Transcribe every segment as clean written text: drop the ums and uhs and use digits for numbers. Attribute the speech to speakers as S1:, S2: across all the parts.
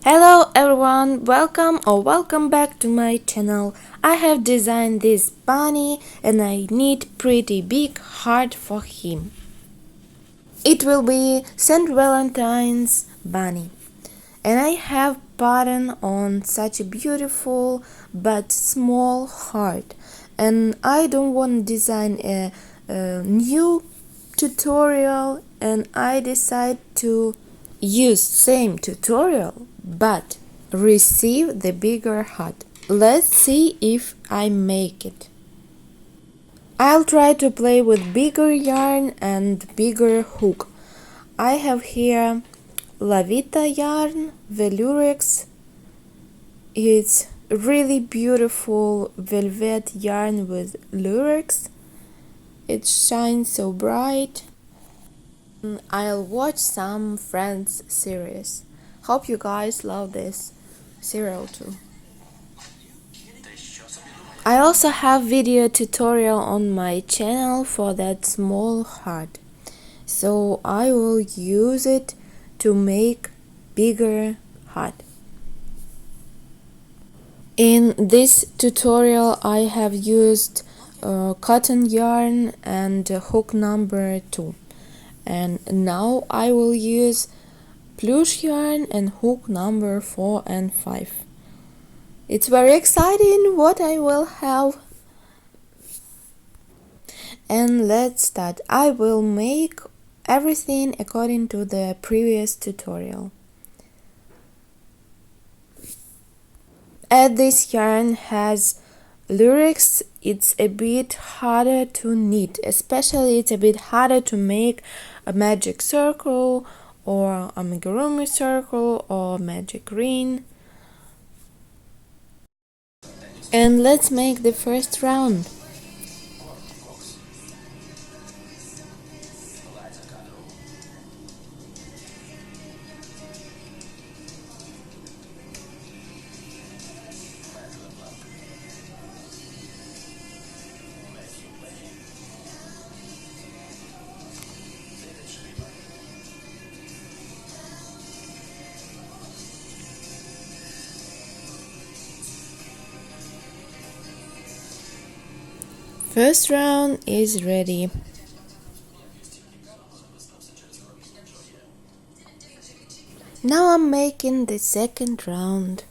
S1: Hello everyone, welcome back to my channel. I have designed this bunny and I need pretty big heart for him. It will be St. Valentine's bunny. And I have pattern on such a beautiful but small heart. And I don't want to design a new tutorial, and I decide to use same tutorial but receive the bigger heart. Let's see if I make it. I'll try to play with bigger yarn and bigger hook. I have here Lavita yarn, the Lurex. It's really beautiful velvet yarn with Lurex. It shines so bright. I'll watch some Friends series. Hope you guys love this serial too. I also have video tutorial on my channel for that small heart. So I will use it to make bigger heart. In this tutorial I have used cotton yarn and hook number 2, and now I will use plush yarn and hook number 4 and 5. It's very exciting what I will have. And let's start. I will make everything according to the previous tutorial. As this yarn has Lurex, it's a bit harder to knit, especially it's a bit harder to make a magic circle or amigurumi circle or magic ring. And let's make the first round. First round is ready. Now I'm making the second round.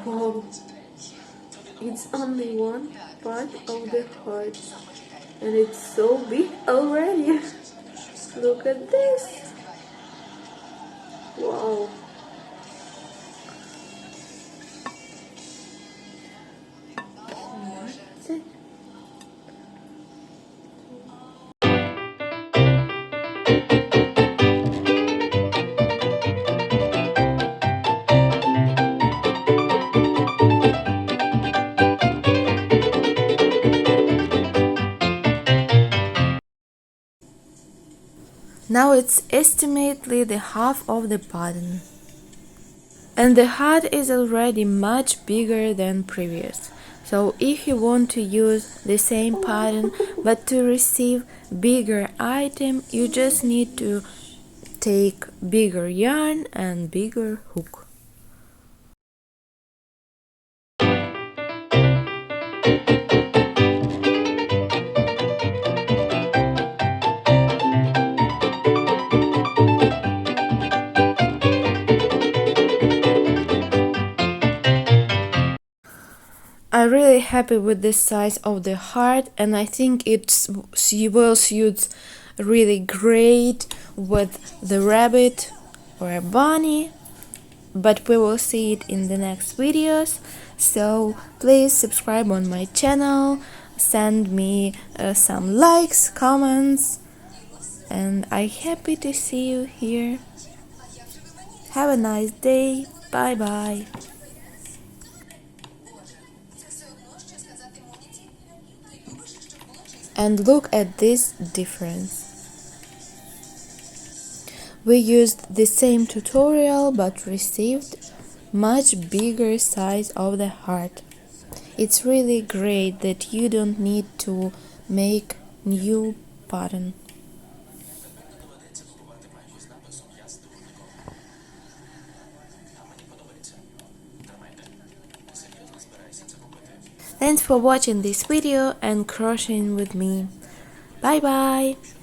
S1: Wow, it's only one part of the heart and it's so big already. Look at this. Wow. That's it. Now it's estimately the half of the pattern. And the heart is already much bigger than previous. So if you want to use the same pattern but to receive bigger item, you just need to take bigger yarn and bigger hook. I I'm really happy with the size of the heart, and I think it will suit really great with the rabbit or a bunny, but we will see it in the next videos. So please subscribe on my channel, send me some likes, comments, and I'm happy to see you here. Have a nice day. Bye bye. And look at this difference. We used the same tutorial but received much bigger size of the heart. It's really great that you don't need to make new pattern. Thanks for watching this video and crocheting with me. Bye bye!